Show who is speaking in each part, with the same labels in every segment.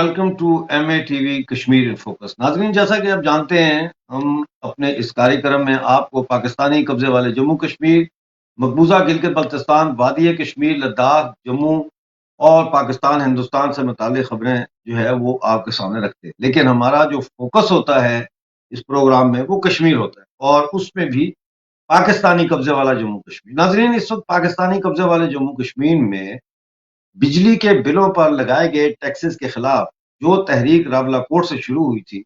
Speaker 1: Welcome to MA TV Kashmir in focus. नाज़रीन, जैसा कि आप जानते हैं, हम अपने इस कार्यक्रम में आपको पाकिस्तानी कब्जे वाले जम्मू कश्मीर, मकबूजा गिलगित बल्तिस्तान, वादी कश्मीर, लद्दाख, जम्मू और पाकिस्तान हिंदुस्तान से मुताल्लिक़ खबरें जो है वो आपके सामने रखते हैं। लेकिन हमारा जो फोकस होता है इस प्रोग्राम में वो कश्मीर होता है, और उसमें भी पाकिस्तानी कब्जे वाला जम्मू कश्मीर। नाज़रीन, इस वक्त पाकिस्तानी कब्जे वाले जम्मू कश्मीर में बिजली के बिलों पर लगाए गए टैक्सेस के खिलाफ जो तहरीक रावलाकोट से शुरू हुई थी,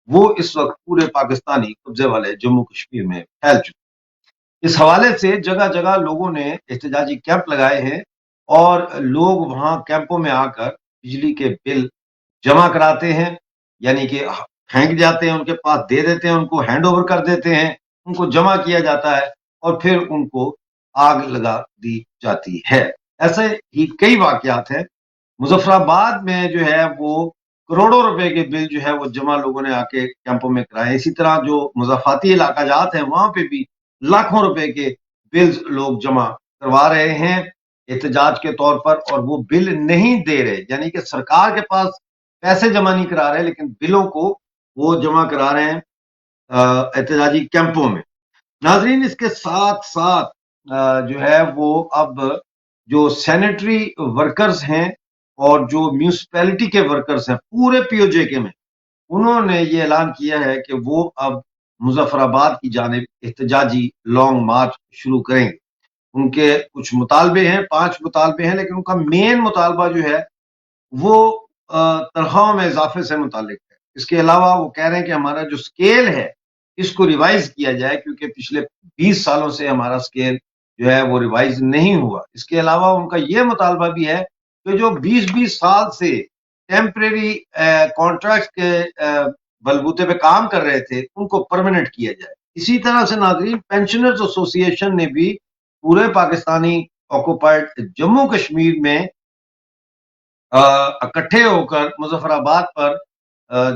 Speaker 1: वो इस वक्त पूरे पाकिस्तानी कब्जे वाले जम्मू कश्मीर में फैल चुकी है। इस हवाले से जगह जगह लोगों ने एहतजाजी कैंप लगाए हैं, और लोग वहां कैंपों में आकर बिजली के बिल जमा कराते हैं, यानी कि फेंक जाते हैं, उनके पास दे देते हैं, उनको हैंड ओवर कर देते हैं, उनको जमा किया जाता है और फिर उनको आग लगा दी जाती है। ऐसे ही कई वाकयात हैं। मुजफ्फराबाद में जो है वो करोड़ों रुपए के बिल जो है वो जमा लोगों ने आके कैंपों में कराए। इसी तरह जो मुज़ाफ़ाती इलाका जात हैं, वहां पे भी लाखों रुपए के बिल्स लोग जमा करवा रहे हैं एहतजाज के तौर पर, और वो बिल नहीं दे रहे, यानी कि सरकार के पास पैसे जमा नहीं करा रहे, लेकिन बिलों को वो जमा करा रहे हैं एहतजाजी कैंपों में। नाजरीन, इसके साथ साथ जो है वो अब जो सैनिटरी वर्कर्स हैं और जो म्यूनिसिपैलिटी के वर्कर्स हैं पूरे पीओजे में, उन्होंने ये ऐलान किया है कि वो अब मुजफ्फराबाद की जानिब एहतजाजी लॉन्ग मार्च शुरू करेंगे। उनके कुछ मुतालबे हैं, 5 मुतालबे हैं, लेकिन उनका मेन मुतालबा जो है वो तनख्वाहों में इजाफे से मुतालिक है। इसके अलावा वो कह रहे हैं कि हमारा जो स्केल है इसको रिवाइज किया जाए, क्योंकि पिछले 20 सालों से हमारा स्केल जो है वो रिवाइज नहीं हुआ। इसके अलावा उनका ये मुतालबा भी है कि जो 20-20 साल से टेम्परेरी कॉन्ट्रैक्ट के बलबूते पे काम कर रहे थे, उनको परमानेंट किया जाए। इसी तरह से नाजरीन, पेंशनर्स एसोसिएशन ने भी पूरे पाकिस्तानी ऑक्युपाइड जम्मू कश्मीर में इकट्ठे होकर मुजफ्फराबाद पर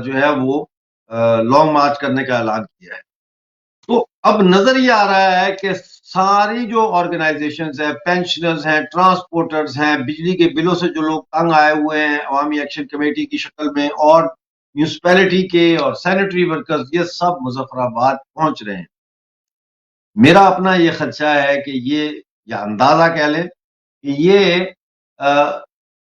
Speaker 1: जो है वो लॉन्ग मार्च करने का ऐलान किया है। तो अब नजर ये आ रहा है कि सारी जो ऑर्गेनाइजेशंस हैं, पेंशनर्स हैं, ट्रांसपोर्टर्स हैं, बिजली के बिलों से जो लोग तंग आए हुए हैं अवामी एक्शन कमेटी की शक्ल में, और म्यूनिसिपैलिटी के और सैनिटरी वर्कर्स, ये सब मुजफ्फराबाद पहुंच रहे हैं। मेरा अपना ये खदशा है कि ये, या अंदाजा कह लें कि ये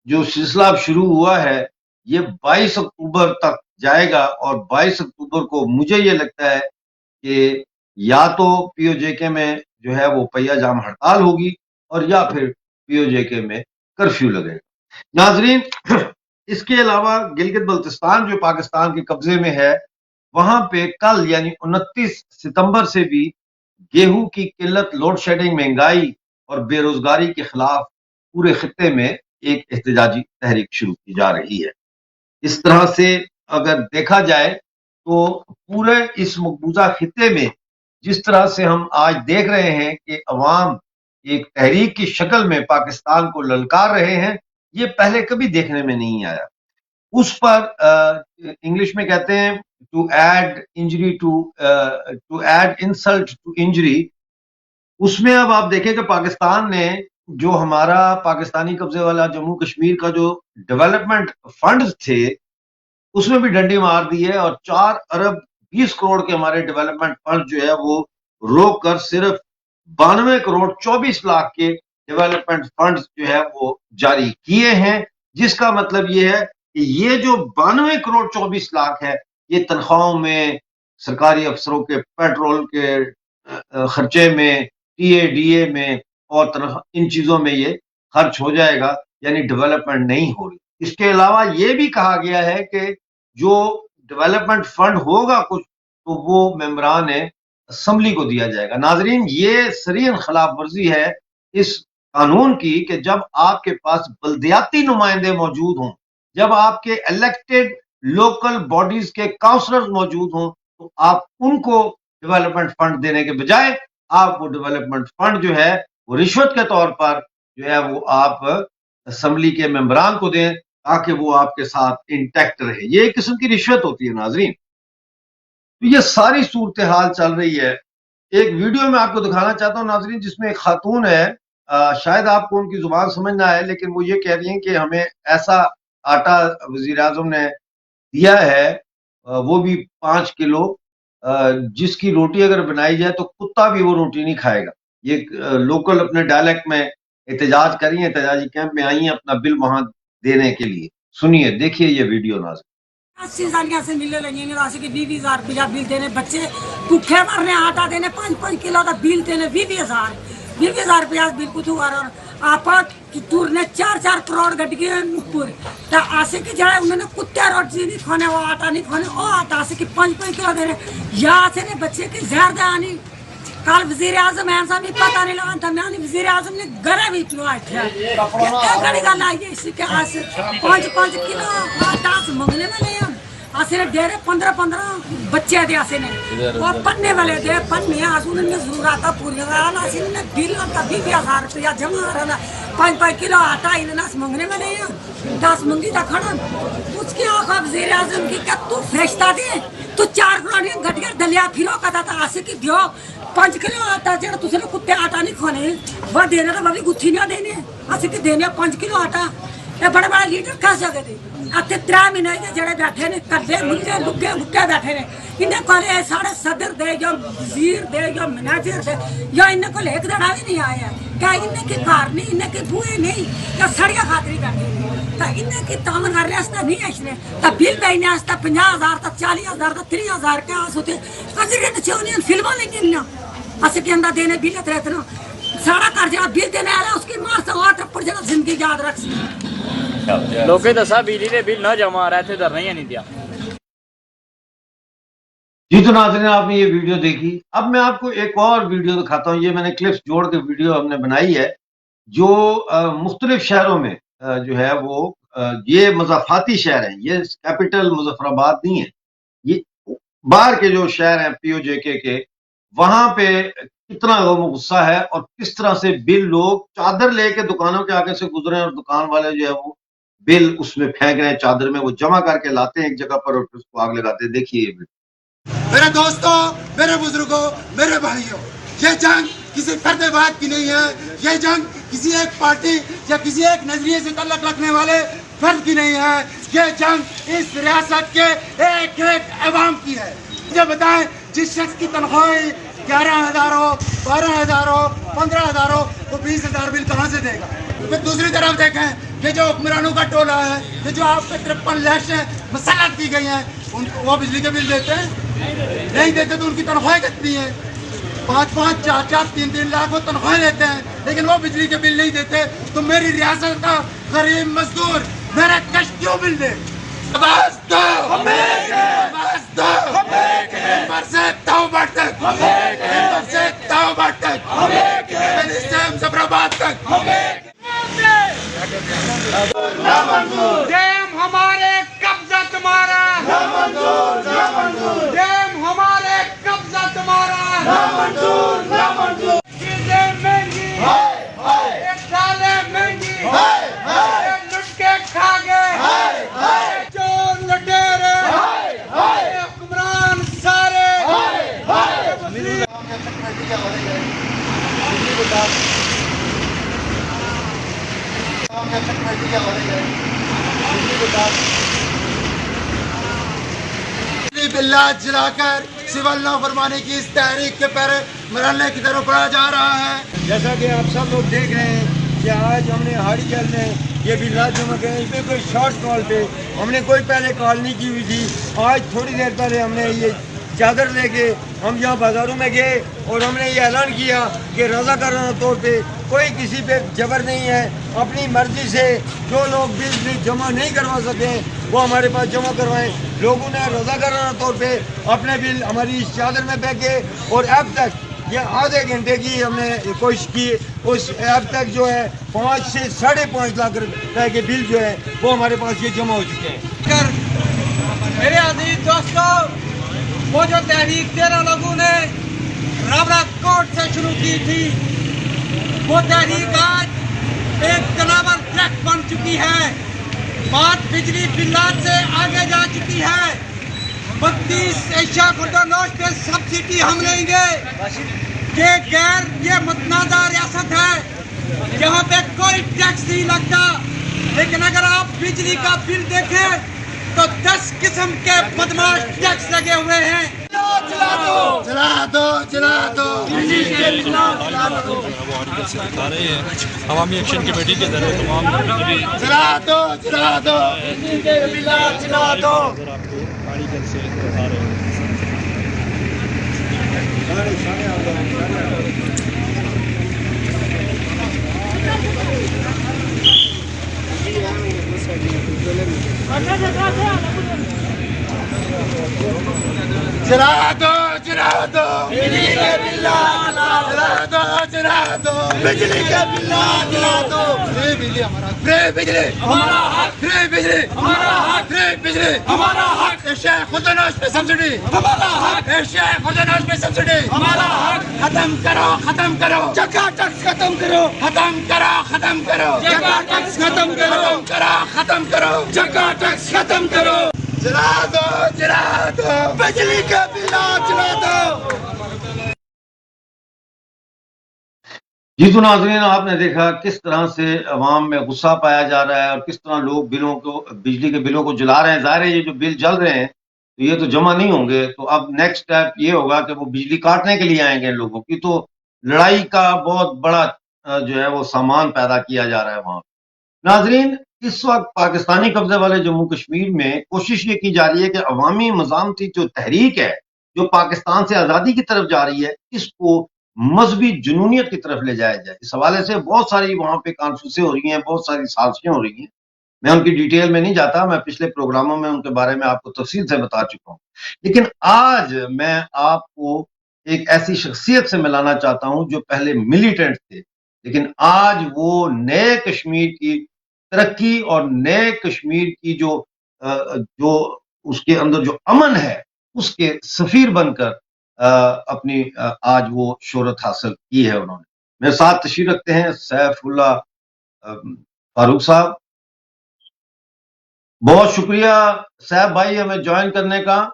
Speaker 1: जो सिलसिला अब शुरू हुआ है ये 22 अक्टूबर तक जाएगा, और 22 अक्टूबर को मुझे ये लगता है कि या तो पीओजेके में जो है वो पहिया जाम हड़ताल होगी, और या फिर पीओजेके में कर्फ्यू लगेगा। नाजरीन, इसके अलावा गिलगित बल्तिस्तान जो पाकिस्तान के कब्जे में है, वहां पे कल यानी 29 सितंबर से भी गेहूं की किल्लत, लोड शेडिंग, महंगाई और बेरोजगारी के खिलाफ पूरे खित्ते में एक एहतजाजी तहरीक शुरू की जा रही है। इस तरह से अगर देखा जाए तो पूरे इस मकबूजा खित्ते में जिस तरह से हम आज देख रहे हैं कि अवाम एक तहरीक की शक्ल में पाकिस्तान को ललकार रहे हैं, ये पहले कभी देखने में नहीं आया। उस पर इंग्लिश में कहते हैं to add injury to add insult to injury. उसमें अब आप देखें कि पाकिस्तान ने जो हमारा पाकिस्तानी कब्जे वाला जम्मू कश्मीर का जो डेवलपमेंट फंड थे उसमें भी डंडी मार दी है, और 4 अरब 20 करोड़ के हमारे डेवलपमेंट फंड जो है वो रोक कर सिर्फ 92 करोड़ 24 लाख के डेवलपमेंट फंड जो है वो जारी किए हैं। जिसका मतलब ये है कि ये जो 92 करोड़ 24 लाख है, ये तनख्वाहों में, सरकारी अफसरों के पेट्रोल के खर्चे में, टीए में और इन चीजों में ये खर्च हो जाएगा, यानी डेवलपमेंट नहीं हो रही। इसके अलावा ये भी कहा गया है कि जो डेवलपमेंट फंड होगा कुछ, तो वो मेंबरान असम्बली को दिया जाएगा। नाजरीन, ये सरीन खिलाफ वर्जी है इस कानून की कि जब आपके पास बल्दियाती नुमाइंदे मौजूद हों, जब आपके इलेक्टेड लोकल बॉडीज के काउंसलर्स मौजूद हों, तो आप उनको डेवलपमेंट फंड देने के बजाय आप वो डेवलपमेंट फंड जो है वो रिश्वत के तौर पर जो है वो आप असम्बली के मेंबरान को दें, ताकि वो आपके साथ इंटैक्ट रहे। ये एक किस्म की रिश्वत होती है नाजरीन। तो ये सारी सूरत हाल चल रही है। एक वीडियो में आपको दिखाना चाहता हूं नाजरीन, जिसमें एक खातून है, शायद आपको उनकी जुबान समझ ना आए, लेकिन वो ये कह रही हैं कि हमें ऐसा آٹا وزیر اعظم نے دیا ہے وہ بھی 5 کلو، جس کی روٹی اگر بنائی جائے تو کتا بھی وہ روٹی نہیں کھائے گا. یہ لوکل اپنے ڈائلیکٹ میں احتجاج کری ہیں، احتجاجی کیمپ میں آئی ہیں اپنا بل وہاں دینے کے لیے. سنیے، دیکھیے یہ ویڈیو ناظرین.
Speaker 2: 80 سالیاں سے ملنے لگیں گے راسی کے 20,000 روپیہ بل دینے، بچے بھوکے مرنے، آٹا دینے 5 کلو کا بل دینے 20,000 روپیہ بل کچھ ہوا رہا. آپ کی ٹور نے 4 کروڑ گڈ گئے اوپر تو آسے کی جائے انہوں نے کتے روٹی نہیں کھانے، وہ آٹا نہیں کھانے، وہ آٹا آسے کی 5 کلو دینے یا آسے نے بچے کی زہر دانی. کل وزیر اعظم ایسا بھی پتہ نہیں لگا تھا، میں وزیر اعظم نے گھر بھی پیو گڑی گل آئی ہے اسی کے آس 5 کلو آٹا منگنے والے ہیں. آسے نے ڈیرے 15 بچے دے آسے نے وہ پڑھنے والے دے پڑھنے آسے نے ضرورت پوری آسے نے بل آتا 20,000 روپیہ جمع رہا. 5 کلو آٹا انہیں منگنے والے ہیں 10 منگی تھا کھڑا. اس کی آخا وزیر اعظم کی کہ تو فرشتہ دے تو 4 کروڑ گھٹ گیا دلیا پھرو کا تھا آسے کی دیو 5 کلو آٹا جڑا تُسے نے کتے آٹا نہیں کھانے وہ دینے تو بابی گتھی نہیں دینے آسے کی دینے 5 کلو آٹا. یہ بڑے بڑے لیڈر کھا سکتے تھے. اتنے 3 مہینے جڑے بیٹھے نے کلے ملے لگے بکے بیٹھے نے انہیں کو سارے صدر دے یا وزیر دے یا منیجر دے یا انہیں کو ایک دڑا بھی نہیں آیا کیا انہیں کی کار نہیں انہیں کی بوئے نہیں یا سڑیا خاطری بیٹھے تو انہیں کی تامن کر رہے نہیں ہے اس نے تو بل دینے 50,000 تا 40,000 تا 30,000 کے آس ہوتے کچھ نچے انہیں فلموں نہیں گننا اسے کے اندر دینے بل رہتے نا سارا کر جا بل دینے آ رہا اس کی مار سے وہاں ٹپڑ جانا زندگی یاد رکھ سکتے
Speaker 3: لوگ دسا بجلی دے بل نہ جمع رہے تھے دھرنا ہی نہیں دیا.
Speaker 1: جی تو ناظرین آپ نے یہ ویڈیو دیکھی. اب میں آپ کو ایک اور ویڈیو دکھاتا ہوں. یہ میں نے کلپس جوڑ کے ویڈیو ہم نے بنائی ہے جو مختلف شہروں میں جو ہے وہ یہ مضافاتی شہر ہیں، یہ کیپٹل مظفر آباد نہیں ہے، یہ باہر کے جو شہر ہیں پی او جے کے وہاں پہ کتنا لوگوں غصہ ہے اور کس طرح سے بل لوگ چادر لے کے دکانوں کے آگے سے گزرے اور دکان والے جو ہے وہ بل اس میں پھینک رہے ہیں چادر میں، وہ جمع کر کے لاتے ہیں ایک جگہ پر اور اس کو آگ لگاتے ہیں. دیکھیے یہ ویڈیو.
Speaker 4: میرے دوستوں، میرے بزرگوں، میرے بھائیوں، یہ جنگ کسی فرد واحد کی نہیں ہے، یہ جنگ کسی ایک پارٹی یا کسی ایک نظریے سے تعلق رکھنے والے فرد کی نہیں ہے، یہ جنگ اس ریاست کے ایک عوام کی ہے. مجھے بتائیں جس شخص کی تنخواہ 11,000 ہو، 12,000 ہو، 15,000 ہو تو 20,000 بل کہاں سے دے گا؟ پھر دوسری طرف دیکھیں کہ جو حکمرانوں کا ٹولہ ہے کہ جو آپ پہ 53 لیشیں مسلط کی گئی ہیں وہ بجلی کے بل دیتے ہیں؟ نہیں دیتے. تو ان کی تنخواہیں کتنی ہیں؟ 5-5 4-4 3-3 لاکھ وہ تنخواہیں لیتے ہیں لیکن وہ بجلی کے بل نہیں دیتے. تو میری ریاست کا غریب مزدور میرے کشت کیوں بل دے؟ آواز دو، آواز دو، پر سے توبہ تک، پر سے توبہ تک، مظفر آباد تک.
Speaker 5: ڈیم ہمارے قبضہ تمہارا، ڈیم ہمارے قبضہ تمہارا، چیزیں مہنگی، دالیں مہنگی، لٹ کے کھا گئے چور لٹیرے حکمران سارے.
Speaker 4: بلّہ جلا کر سول نافرمانی کی اس تحریک کے پیر مرحلے کی طرف بڑھا جا رہا ہے.
Speaker 6: جیسا کہ آپ سب لوگ دیکھ رہے ہیں کہ آج ہم نے ہاڑی جل میں یہ بھی لازم ہے اس پہ کوئی شارٹ کال پہ ہم نے کوئی پہلے کال نہیں کی ہوئی تھی. آج تھوڑی دیر پہلے ہم نے یہ چادر لے کے ہم یہاں بازاروں میں گئے اور ہم نے یہ اعلان کیا کہ رضاکارانہ طور پہ کوئی کسی پہ جبر نہیں ہے. اپنی مرضی سے جو لوگ بل جمع نہیں کروا سکتے وہ ہمارے پاس جمع کروائیں. لوگوں نے رضاکارانہ طور پہ اپنے بل ہماری اس چادر میں پھینکے اور اب تک یہ آدھے گھنٹے کی ہم نے کوشش کی. اس اب تک جو ہے 5 سے 5.5 لاکھ روپے کے بل جو ہے وہ ہمارے پاس یہ جمع ہو چکے ہیں.
Speaker 5: میرے عزیز دوستوں، وہ جو تحریک 13 لوگوں نے رابرہ کوٹ سے شروع کی تھی وہ تحریک آج ایک گلوبل تھریٹ بن چکی ہے. بات بجلی بلات سے آگے جا چکی ہے. 32 ایشیا خردونوش پہ سبسڈی ہم لیں گے. یہ متنازع ریاست ہے، یہاں پہ کوئی ٹیکس نہیں لگتا. लेकिन अगर आप बिजली का बिल देखें तो 10 किस्म के बदमाश टैक्स लगे हुए हैं।
Speaker 4: चला दो चला दो
Speaker 7: अवामी एक्शन कमेटी के जरिए तमाम
Speaker 4: चला दो
Speaker 7: आपको पहाड़ी जल से बता रहे हैं।
Speaker 4: चला दो बिजली के बिल्ला चला दो बिजली के बिल्ला चला दो फ्री बिजली हमारा फ्री बिजली हमारा हक फ्री बिजली हमारा हक फ्री बिजली हमारा हक एशिया खुदनोश पे सब्सिडी हमारा हक एशिया खुदनोश पे सब्सिडी हमारा हक खत्म करो जका टैक्स खत्म करो जका टैक्स खत्म करो जका टैक्स खत्म करो चला दो बिजली का बिल्ला चला दो।
Speaker 1: जी तो नाज़रीन, आपने देखा किस तरह से अवाम में गुस्सा पाया जा रहा है और किस तरह लोग बिजली के बिलों को जला रहे हैं। ज़ाहिर है ये जो बिल जल रहे हैं तो ये तो जमा नहीं होंगे, तो अब नेक्स्ट स्टेप ये होगा कि वो बिजली काटने के लिए आएंगे लोगों की, तो लड़ाई का बहुत बड़ा जो है वो सामान पैदा किया जा रहा है वहां। नाज़रीन, इस वक्त पाकिस्तानी कब्जे वाले जम्मू कश्मीर में कोशिश ये की जा रही है कि अवामी मज़ामती जो तहरीक है जो पाकिस्तान से आज़ादी की तरफ जा रही है, इसको मजहबी जुनूनियत की तरफ ले जाया जाए। इस हवाले से बहुत सारी वहां पे कॉन्फ्रेंसें हो रही हैं, बहुत सारी साजिशें हो रही हैं। मैं उनकी डिटेल में नहीं जाता, मैं पिछले प्रोग्रामों में उनके बारे में आपको तफसील से बता चुका हूं। लेकिन आज मैं आपको एक ऐसी शख्सियत से मिलाना चाहता हूं जो पहले मिलिटेंट थे, लेकिन आज वो नए कश्मीर की तरक्की और नए कश्मीर की जो उसके अंदर जो अमन है उसके सफीर बनकर अपनी आज वो शोहरत हासिल की है उन्होंने। मेरे साथ तशरीफ रखते हैं सैफुल्लाह फारूक साहब। बहुत शुक्रिया सैफ भाई हमें ज्वाइन करने का।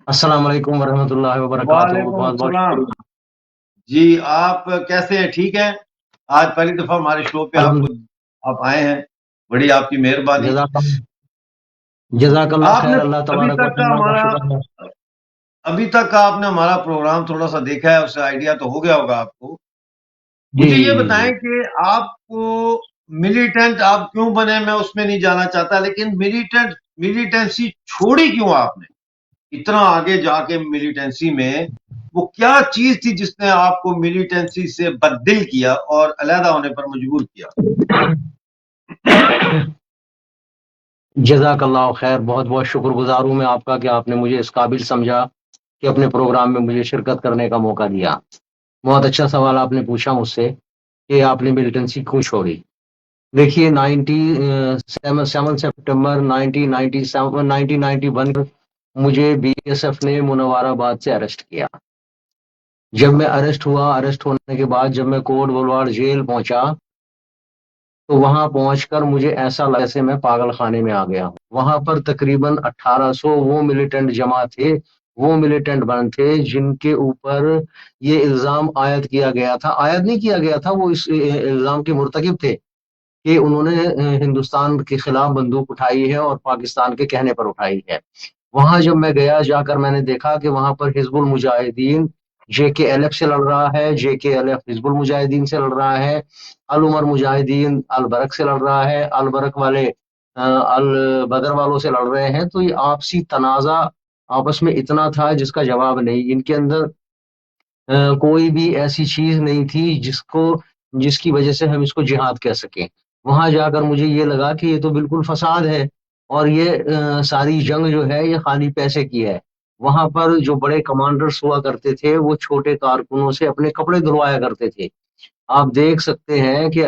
Speaker 8: अस्सलाम वालेकुम वरहमतुल्लाहि वबरकातुहू। बहुत बहुत शुक्रिया।
Speaker 1: जी आप कैसे हैं? ठीक हैं? आज पहली दफा हमारे शो पे आप आए हैं, बड़ी आपकी मेहरबानी।
Speaker 8: जज़ाकल्लाह खैर। अल्लाह तबारक व तआला का शुक्र है।
Speaker 1: अभी तक आपने हमारा प्रोग्राम थोड़ा सा देखा है, उससे आइडिया तो हो गया होगा आपको। मुझे ये बताएं कि आपको मिलिटेंट आप क्यों बने, मैं उसमें नहीं जाना चाहता, लेकिन मिलिटेंसी छोड़ी क्यों आपने? इतना आगे जाके मिलिटेंसी में वो क्या चीज थी जिसने आपको मिलिटेंसी से बददिल किया और अलहदा होने पर मजबूर किया?
Speaker 8: जज़ाकल्लाह खैर। बहुत बहुत शुक्रगुजार हूँ मैं आपका कि आपने मुझे इस काबिल समझा कि अपने प्रोग्राम में मुझे शिरकत करने का मौका दिया। बहुत अच्छा सवाल आपने पूछा मुझसे कि आपने मिलिटेंसी क्यों छोड़ी। देखिए 7 सितंबर 1991 मुझे बीएसएफ ने मुनव्वराबाद से अरेस्ट किया। जब मैं अरेस्ट होने के बाद जब मैं कोट बुलवाड़ जेल पहुंचा तो वहां पहुंचकर मुझे ऐसा लगा जैसे मैं पागल खाने में आ गया हूं। वहां पर तकरीबन 1800 वो मिलिटेंट जमा थे, वो मिलिटेंट बन थे जिनके ऊपर ये इल्जाम आयद किया गया था। आयद नहीं किया गया था, वो इस इल्जाम के मुर्तकिब थे कि उन्होंने हिंदुस्तान के खिलाफ बंदूक उठाई है और पाकिस्तान के कहने पर उठाई है। वहां जब मैं गया, जाकर मैंने देखा कि वहां पर हिजबुल मुजाहिदीन JKLF से लड़ रहा है, JKLF हिजबुल मुजाहिदीन से लड़ रहा है, अल उमर मुजाहिदीन अल बरक से लड़ रहा है, अल बरक वाले अल बदर वालों से लड़ रहे हैं। तो ये आपसी तनाजा आपस में इतना था जिसका जवाब नहीं। इनके अंदर कोई भी ऐसी चीज नहीं थी जिसकी वजह से हम इसको जिहाद कह सकें। वहां जाकर मुझे ये लगा कि ये तो बिल्कुल फसाद है और ये सारी जंग जो है ये खाली पैसे की है। वहां पर जो बड़े कमांडर्स हुआ करते थे वो छोटे कारकुनों से अपने कपड़े धुलवाया करते थे। आप देख सकते हैं कि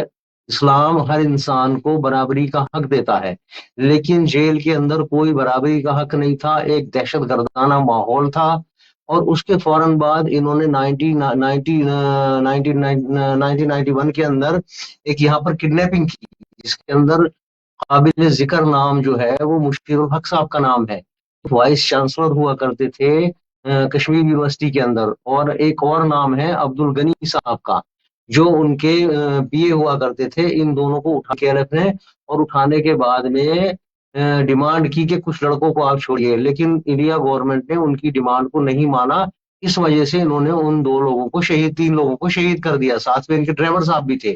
Speaker 8: इस्लाम हर इंसान को बराबरी का हक देता है, लेकिन जेल के अंदर कोई बराबरी का हक नहीं था। एक दहशतगर्दाना माहौल था और उसके फौरन बाद इन्होंने 1991 के अंदर एक यहाँ पर किडनैपिंग की, जिसके अंदर काबिल जिक्र नाम जो है वो मुशीरुल हक साहब का नाम है। वाइस चांसलर हुआ करते थे कश्मीर यूनिवर्सिटी के अंदर, और एक और नाम है अब्दुल गनी साहब का। جو ان کے پی اے ہوا کرتے تھے، ان دونوں کو اٹھا کے رکھنے اور اٹھانے کے بعد میں ڈیمانڈ کی کہ کچھ لڑکوں کو آپ چھوڑیے، لیکن انڈیا گورنمنٹ نے ان کی ڈیمانڈ کو نہیں مانا. اس وجہ سے انہوں نے ان 2 لوگوں کو شہید 3 لوگوں کو شہید کر دیا، ساتھ میں ان کے ڈرائیور صاحب بھی تھے.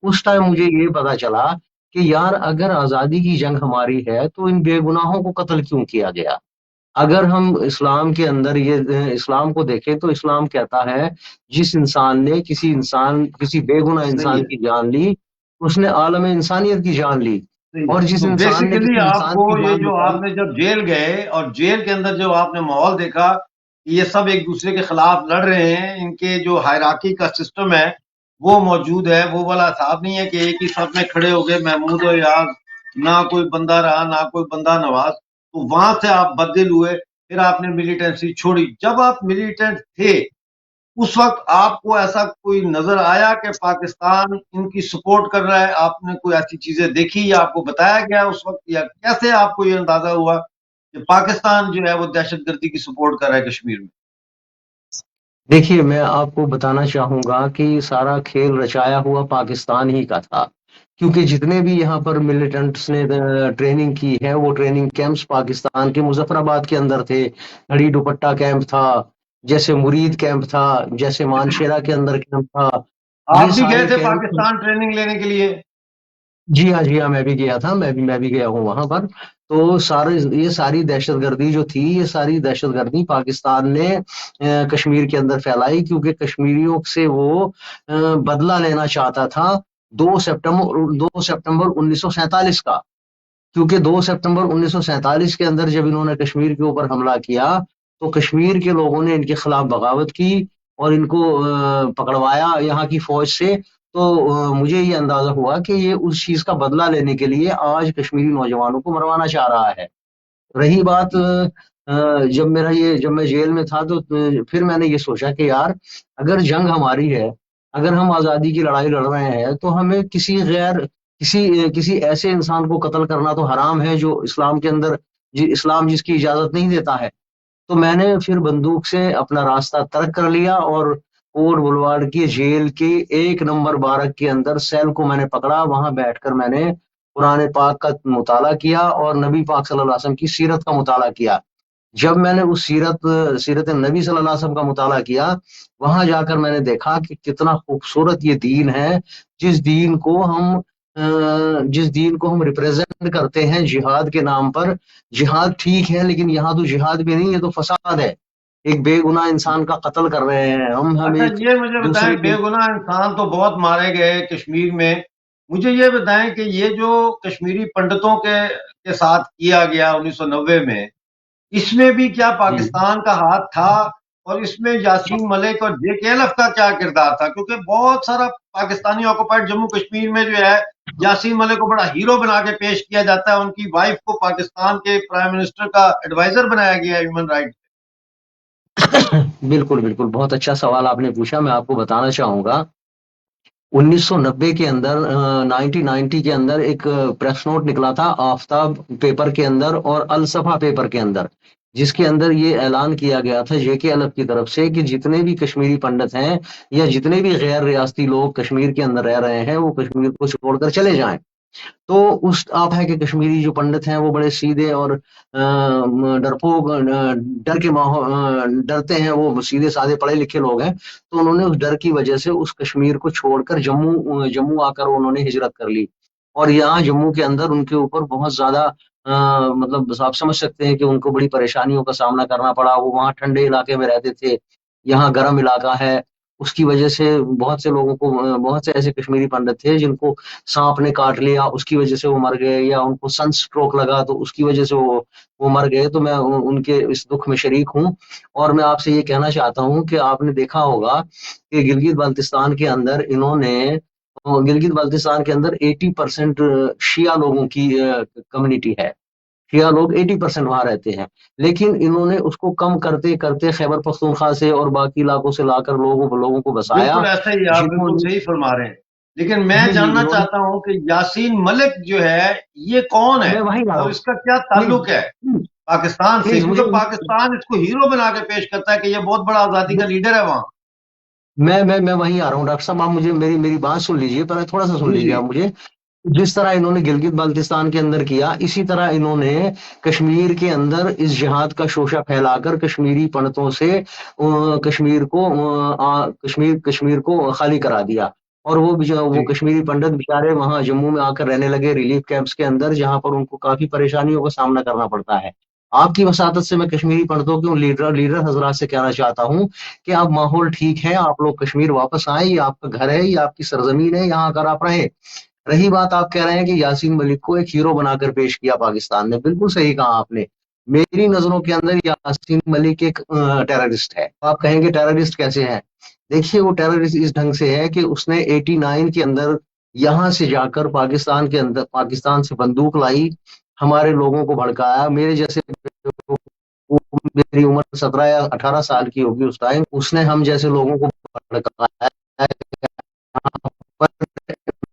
Speaker 8: اس ٹائم مجھے یہ پتا چلا کہ یار اگر آزادی کی جنگ ہماری ہے تو ان بے گناہوں کو قتل کیوں کیا گیا. اگر ہم اسلام کے اندر یہ اسلام کو دیکھیں تو اسلام کہتا ہے جس انسان نے کسی بے گناہ انسان کی جان لی اس نے عالم انسانیت کی جان لی، اور جس
Speaker 1: تو
Speaker 8: انسان نے
Speaker 1: بیسیکلی
Speaker 8: کسی
Speaker 1: آپ
Speaker 8: انسان
Speaker 1: کو
Speaker 8: کی
Speaker 1: یہ
Speaker 8: جان
Speaker 1: جو آپ نے جب جیل گئے اور جیل کے اندر جو آپ نے ماحول دیکھا کہ یہ سب ایک دوسرے کے خلاف لڑ رہے ہیں، ان کے جو ہائرارکی کا سسٹم ہے وہ موجود ہے، وہ والا حساب نہیں ہے کہ ایک ہی سب میں کھڑے ہو گئے محمود و یاد، نہ کوئی بندہ رہا نہ کوئی بندہ نواز. تو وہاں سے آپ بدل ہوئے، پھر آپ نے ملیٹنسی چھوڑی. جب آپ ملیٹنٹ تھے اس وقت آپ کو ایسا کوئی نظر آیا کہ پاکستان ان کی سپورٹ کر رہا ہے؟ آپ نے کوئی ایسی چیزیں دیکھی یا آپ کو بتایا گیا اس وقت، یا کیسے آپ کو یہ اندازہ ہوا کہ پاکستان جو ہے وہ دہشت گردی کی سپورٹ کر رہا ہے کشمیر میں؟
Speaker 8: دیکھیے میں آپ کو بتانا چاہوں گا کہ یہ سارا کھیل رچایا ہوا پاکستان ہی کا تھا، کیونکہ جتنے بھی یہاں پر ملیٹنٹس نے ٹریننگ کی ہے وہ ٹریننگ کیمپس پاکستان کے مظفر آباد کے اندر تھے. ہڑی دوپٹہ کیمپ تھا، جیسے مرید کیمپ تھا، جیسے مانشیرہ کے اندر کیمپ تھا.
Speaker 1: آپ
Speaker 8: یہ
Speaker 1: بھی گئے
Speaker 8: سارے
Speaker 1: تھے
Speaker 8: کیمپ،
Speaker 1: پاکستان ٹریننگ لینے کے لیے؟
Speaker 8: جی ہاں میں بھی گیا تھا، میں بھی گیا ہوں وہاں پر. تو یہ ساری دہشت گردی جو تھی، یہ ساری دہشت گردی پاکستان نے کشمیر کے اندر پھیلائی، کیونکہ کشمیریوں سے وہ بدلہ لینا چاہتا تھا 2 سپٹمبر 1947 کا. کیونکہ 2 سپٹمبر 1947 کے اندر جب انہوں نے کشمیر کے اوپر حملہ کیا تو کشمیر کے لوگوں نے ان کے خلاف بغاوت کی اور ان کو پکڑوایا یہاں کی فوج سے. تو مجھے یہ اندازہ ہوا کہ یہ اس چیز کا بدلہ لینے کے لیے آج کشمیری نوجوانوں کو مروانا چاہ رہا ہے. رہی بات جب میں جیل میں تھا تو پھر میں نے یہ سوچا کہ یار اگر جنگ ہماری ہے، اگر ہم آزادی کی لڑائی لڑ رہے ہیں تو ہمیں کسی ایسے انسان کو قتل کرنا تو حرام ہے جو اسلام کے اندر اسلام جس کی اجازت نہیں دیتا ہے. تو میں نے پھر بندوق سے اپنا راستہ ترک کر لیا اور کوٹ بلواڑ کی جیل کے 1 نمبر بارک کے اندر سیل کو میں نے پکڑا. وہاں بیٹھ کر میں نے قرآن پاک کا مطالعہ کیا اور نبی پاک صلی اللہ علیہ وسلم کی سیرت کا مطالعہ کیا. جب میں نے اس سیرت نبی صلی اللہ علیہ وسلم کا مطالعہ کیا، وہاں جا کر میں نے دیکھا کہ کتنا خوبصورت یہ دین ہے، جس دین کو ہم ریپریزنٹ کرتے ہیں جہاد کے نام پر. جہاد ٹھیک ہے لیکن یہاں تو جہاد بھی نہیں، یہ تو فساد ہے. ایک بے گناہ انسان کا قتل کر رہے ہیں ہم
Speaker 1: اچھا
Speaker 8: ایک
Speaker 1: یہ مجھے بتائیں،
Speaker 8: دوسرے
Speaker 1: بے
Speaker 8: کے.
Speaker 1: گناہ انسان تو بہت مارے گئے کشمیر میں. مجھے یہ بتائیں کہ یہ جو کشمیری پنڈتوں کے ساتھ کیا گیا 1990 میں، اس میں بھی کیا
Speaker 8: جی
Speaker 1: پاکستان کا ہاتھ تھا؟ اور اس میں یاسین ملک اور جے کے ایل ایف کا کیا کردار تھا؟ کیونکہ بہت سارا پاکستانی آکوپائڈ جموں کشمیر میں جو ہے یاسین ملک کو بڑا ہیرو بنا کے پیش کیا جاتا ہے، ان کی وائف کو پاکستان کے پرائم منسٹر کا ایڈوائزر بنایا گیا ہے ہیومن رائٹ.
Speaker 8: بالکل بہت اچھا سوال آپ نے پوچھا. میں آپ کو بتانا چاہوں گا 1990 کے اندر 1990 کے اندر ایک پریس نوٹ نکلا تھا آفتاب پیپر کے اندر اور الصفا پیپر کے اندر، جس کے اندر یہ اعلان کیا گیا تھا جے کے ایل ایف کی طرف سے کہ جتنے بھی کشمیری پنڈت ہیں یا جتنے بھی غیر ریاستی لوگ کشمیر کے اندر رہ رہے ہیں وہ کشمیر کو چھوڑ کر چلے جائیں. تو آپ ہے کہ کشمیری جو پنڈت ہیں وہ بڑے سیدھے اور ڈرپوک ڈرتے ہیں، وہ سیدھے سادے پڑھے لکھے لوگ ہیں. تو انہوں نے اس ڈر کی وجہ سے اس کشمیر کو چھوڑ کر جموں آ کر انہوں نے ہجرت کر لی. اور یہاں جموں کے اندر ان کے اوپر بہت زیادہ مطلب آپ سمجھ سکتے ہیں کہ ان کو بڑی پریشانیوں کا سامنا کرنا پڑا. وہ وہاں ٹھنڈے علاقے میں رہتے تھے، یہاں گرم علاقہ ہے. اس کی وجہ سے بہت سے لوگوں کو، بہت سے ایسے کشمیری پنڈت تھے جن کو سانپ نے کاٹ لیا، اس کی وجہ سے وہ مر گئے، یا ان کو سن سٹروک لگا تو اس کی وجہ سے وہ مر گئے. تو میں ان کے اس دکھ میں شریک ہوں. اور میں آپ سے یہ کہنا چاہتا ہوں کہ آپ نے دیکھا ہوگا کہ گلگت بلتستان کے اندر 80% شیعہ لوگوں کی کمیونٹی ہے. شیعہ لوگ 80% وہاں رہتے ہیں، لیکن انہوں نے اس کو کم کرتے کرتے خیبر پختونخوا سے اور باقی علاقوں سے لا کر لوگوں کو بسایا.
Speaker 1: بالکل ایسا ہی، آپ
Speaker 8: جنہوں
Speaker 1: بالکل
Speaker 8: نے
Speaker 1: صحیح فرما رہے ہیں. لیکن میں
Speaker 8: جی
Speaker 1: جاننا
Speaker 8: انہوں
Speaker 1: چاہتا ہوں کہ یاسین ملک جو ہے یہ کون
Speaker 8: نے،
Speaker 1: ہے
Speaker 8: میں وہی آ رہا
Speaker 1: اور
Speaker 8: ہوں.
Speaker 1: اس کا کیا تعلق ہے پاکستان سے؟
Speaker 8: پلیز مجھے
Speaker 1: کیونکہ پاکستان اس کو ہیرو بنا کے پیش کرتا ہے کہ یہ بہت بڑا آزادی کا لیڈر ہے وہاں.
Speaker 8: मैं वहीं आ रहा हूँ डॉक्टर साहब, आप मुझे मेरी मेरी बात सुन लीजिए, पहले थोड़ा सा सुन
Speaker 1: जी
Speaker 8: लीजिए
Speaker 1: जी
Speaker 8: आप मुझे। जिस तरह इन्होंने गिलगित बाल्टिस्तान के अंदर किया, इसी तरह इन्होंने कश्मीर के अंदर इस जिहाद का शोशा फैलाकर कश्मीरी पंडितों से कश्मीर को खाली करा दिया। और वो
Speaker 1: जी
Speaker 8: कश्मीरी पंडित बेचारे वहां जम्मू में आकर रहने लगे रिलीफ कैंप्स के अंदर, जहां पर उनको काफी परेशानियों का सामना करना पड़ता है। आपकी वसातत से मैं कश्मीरी पंडितों के उन लीडर हजरात से कहना चाहता हूँ कि अब माहौल ठीक है, आप लोग कश्मीर वापस आए, ये आपका घर है, ये आपकी सरजमीन है, यहाँ आकर आप रहें। रही बात, आप कह रहे हैं कि यासीन मलिक को एक हीरो बनाकर पेश किया पाकिस्तान ने, बिल्कुल सही कहा आपने। मेरी नजरों के अंदर यासीन मलिक एक टेररिस्ट है। आप कहेंगे टेररिस्ट कैसे है? देखिए, वो टेररिस्ट इस ढंग से है कि उसने 89 के अंदर यहां से जाकर पाकिस्तान के अंदर, पाकिस्तान से बंदूक लाई, हमारे लोगों को भड़काया। मेरे जैसे, मेरी उम्र 17 या 18 साल की होगी उस टाइम, उसने हम जैसे लोगों को भड़काया। पर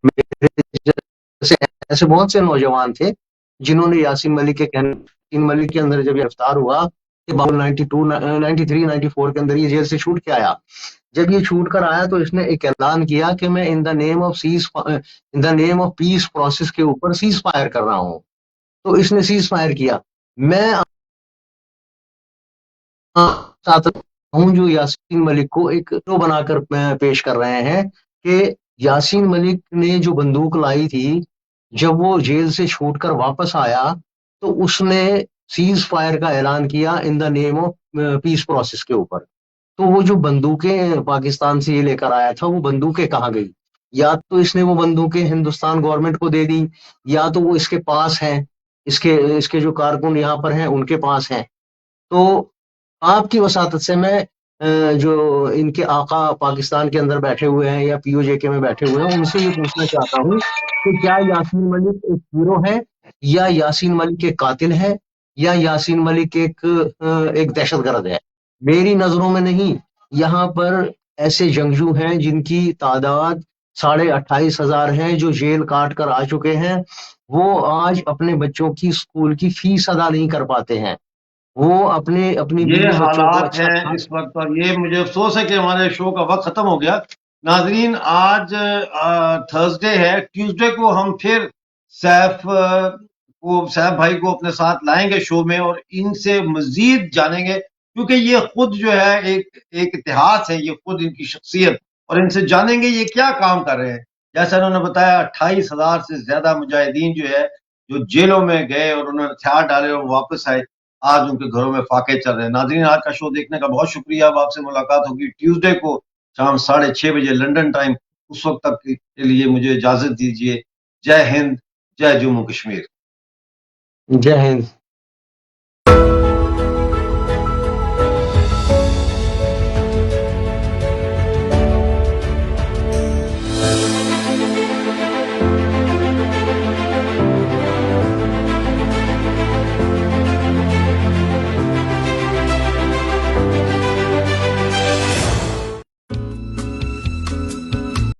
Speaker 8: मेरे जैसे ऐसे बहुत से नौजवान थे जिन्होंने यासीन मलिक के कहने, यासीन मलिक के अंदर जब गिरफ्तार हुआ कि 92 93 94 के अंदर ये जेल से छूट के आया। जब ये छूट कर आया तो इसने एक ऐलान किया कि मैं in the name of peace process के ऊपर सीज फायर कर रहा हूं। तो इसने सीज फायर किया। मैं साथ हूं जो यासीन मलिक को एक हीरो बनाकर पेश कर रहे हैं कि यासीन मलिक ने जो बंदूक लाई थी, जब वो जेल से छूटकर वापस आया तो उसने सीज फायर का ऐलान किया in the name of peace process के ऊपर। तो वो जो बंदूकें पाकिस्तान से ये लेकर आया था, वो बंदूकें कहाँ गई? या तो इसने वो बंदूकें हिंदुस्तान गवर्नमेंट को दे दी, या तो वो इसके पास हैं, इसके इसके जो कारकुन यहाँ पर हैं उनके पास हैं। तो आपकी वसातत से मैं जो इनके आका पाकिस्तान के अंदर बैठे हुए हैं या पीओजेके में बैठे हुए हैं, उनसे ये पूछना चाहता हूँ कि क्या यासीन मलिक एक हीरो है, या यासीन मलिक एक कातिल है, या यासीन मलिक एक दहशतगर्द है? मेरी नजरों में नहीं, यहाँ पर ऐसे जंगजू हैं जिनकी तादाद 28,500 है, जो जेल काट कर आ चुके हैं। वो आज अपने बच्चों की स्कूल की फीस अदा नहीं कर पाते हैं। वो अपने अपनी
Speaker 1: ये
Speaker 8: बीवी बच्चों को
Speaker 1: हालात
Speaker 8: अच्छा
Speaker 1: हैं इस वक्त, और ये मुझे अफसोस है कि हमारे शो का वक्त खत्म हो गया। नाजरीन, आज थर्सडे है, ट्यूसडे को हम फिर सैफ भाई को अपने साथ लाएंगे शो में और इनसे मजीद जानेंगे, क्योंकि ये खुद जो है एक इतिहास है, ये खुद इनकी शख्सियत, और इनसे जानेंगे ये क्या काम कर रहे हैं। जैसा उन्होंने बताया, 28,000 से ज्यादा मुजाहिदीन जो है, जो जेलों में गए और उन्होंने हथियार डाले और वापस आए, आज उनके घरों में फाके चल रहे हैं। नाज़रीन, आज का शो देखने का बहुत शुक्रिया। अब आपसे मुलाकात होगी ट्यूसडे को शाम 6:30 बजे लंदन टाइम। उस वक्त तक के लिए मुझे इजाजत दीजिए। जय हिंद, जय जम्मू कश्मीर।
Speaker 8: जय हिंद।